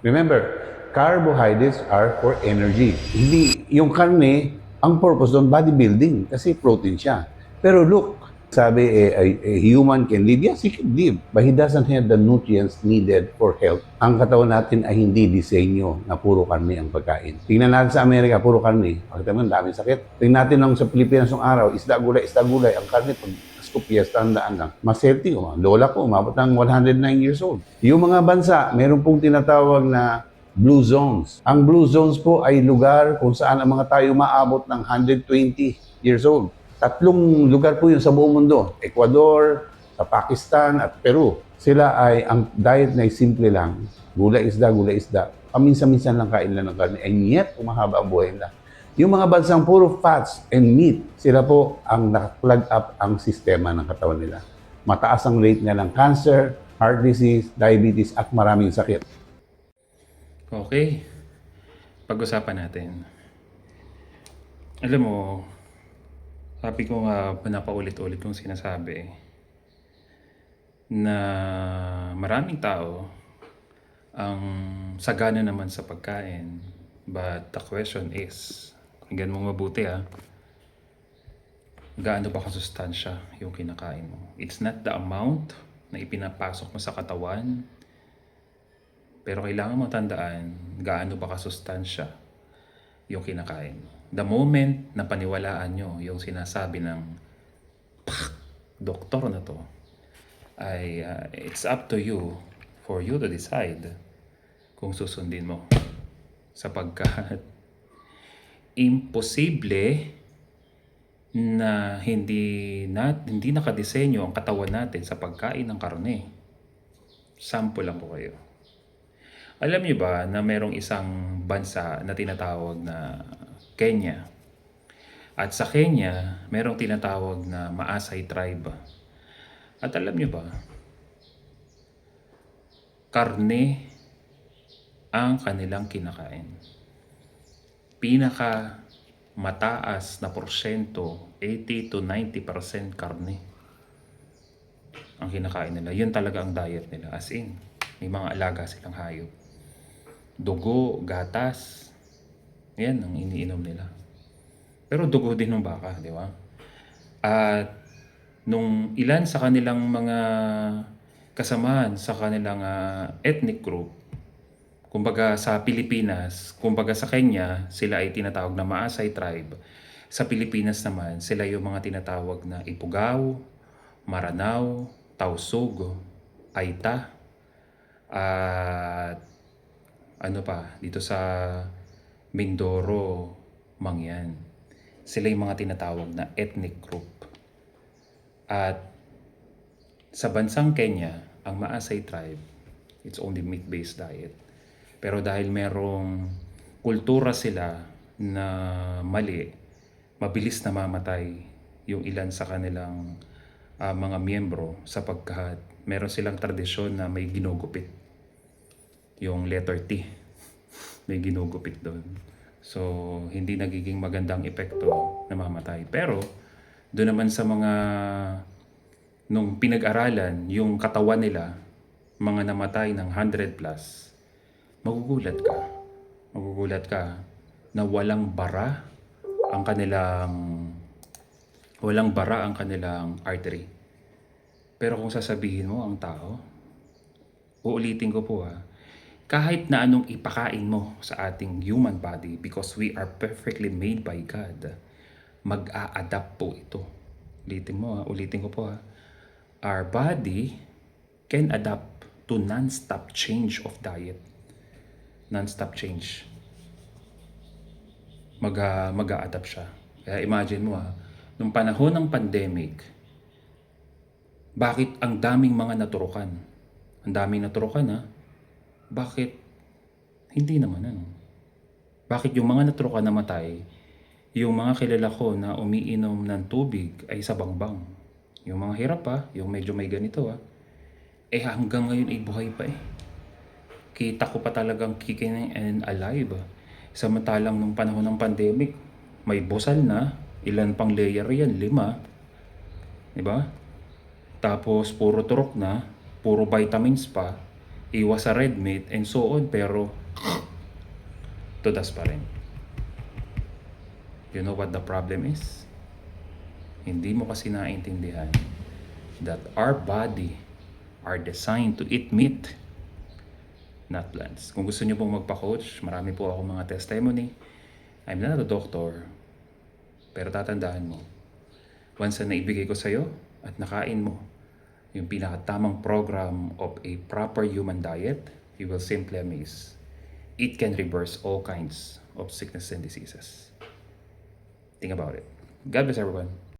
Remember, carbohydrates are for energy. Hindi, yung karne, ang purpose doon, bodybuilding, kasi protein siya. Pero look, sabi a human can live. Yes, he can live. But he doesn't have the nutrients needed for health. Ang katawan natin ay hindi disenyo na puro karne ang pagkain. Tingnan natin sa Amerika, puro karne. Pakita mo, daming sakit. Tingnan natin lang sa Pilipinas ng araw, isda gulay. Ang karne, pag Pasko, piyesta, tandaan lang. Mas healthy. Lola ko, umabot ng 109 years old. Yung mga bansa, meron pong tinatawag na blue zones. Ang blue zones po ay lugar kung saan ang mga tayo maabot ng 120 years old. 3 lugar po yun sa buong mundo. Ecuador, sa Pakistan at Peru. Sila ay, ang diet na ay simple lang. Gulay isda. Paminsan-minsan lang kain lang ng karne. And yet, umahaba ang buhay nila. Yung mga bansang puro fats and meat, sila po ang naka-plug up ang sistema ng katawan nila. Mataas ang rate nila ng cancer, heart disease, diabetes at maraming sakit. Okay, pag-usapan natin. Alam mo, sabi ko nga pinapaulit-ulit kong sinasabi na maraming tao ang sagana naman sa pagkain. But the question is, hanggang mo mabuti gaano ba kasustansya yung kinakain mo? It's not the amount na ipinapasok mo sa katawan, pero kailangan mo tandaan gaano ba kasustansya yung kinakain mo. The moment na paniwalaan nyo yung sinasabi ng doktor na to, ay it's up to you for you to decide kung susundin mo. Sapagkat imposible na hindi nakadesenyo ang katawan natin sa pagkain ng karne. Sample lang po kayo. Alam niyo ba na merong isang bansa na tinatawag na Kenya? At sa Kenya, merong tinatawag na Maasai tribe. At alam niyo ba, karne ang kanilang kinakain. Pinaka mataas na porsyento, 80 to 90% karne ang kinakain nila. Yun talaga ang diet nila. As in, may mga alaga silang hayop. Dugo, gatas, yan ang iniinom nila. Pero dugo din ng baka, di ba? At nung ilan sa kanilang mga kasamahan sa kanilang ethnic group, kumbaga sa Pilipinas, kumbaga sa Kenya, sila ay tinatawag na Maasai tribe. Sa Pilipinas naman, sila yung mga tinatawag na Ifugao, Maranao, Tausug, Aita, at ano pa, dito sa Mindoro, Mangyan. Sila yung mga tinatawag na ethnic group. At sa bansang Kenya, ang Maasai tribe, it's only meat-based diet. Pero dahil merong kultura sila na mali, mabilis namamatay yung ilan sa kanilang mga miyembro sapagkat meron silang tradisyon na may ginugupit. Yung letter T, may ginugupit doon. So, hindi nagiging magandang epekto na mamatay. Pero, doon naman sa mga nung pinag-aralan, yung katawan nila, mga namatay ng 100 plus, magugulat ka na walang bara ang kanilang artery. Pero kung sasabihin mo ang tao, uulitin ko po kahit na anong ipakain mo sa ating human body, because we are perfectly made by God, mag-a-adapt po ito. Ulitin ko po our body can adapt to non-stop change of diet. Non-stop change. Mag-a-adapt siya. Kaya imagine mo nung panahon ng pandemic, bakit ang daming mga naturukan? Ang daming naturukan Bakit? Hindi naman Bakit yung mga naturukan namatay, yung mga kilala ko na umiinom ng tubig ay sa bangbang. Yung mga hirap yung medyo may ganito hanggang ngayon ay buhay pa Kita ko pa talagang kicking and alive Samantalang nung panahon ng pandemic, may bosal na, ilan pang layer yan, 5. Diba? Tapos puro turok na, puro vitamins pa. iwas sa red meat and so on, pero tudas pa rin. You know what the problem is? Hindi mo kasi naintindihan that our body are designed to eat meat, not plants. Kung gusto niyo pong magpa-coach, marami po ako mga testimony. I'm not a doctor, pero tatandaan mo, once na naibigay ko sa'yo at nakain mo yung pinakatamang program of a proper human diet, you will simply amaze. It can reverse all kinds of sickness and diseases. Think about it. God bless everyone.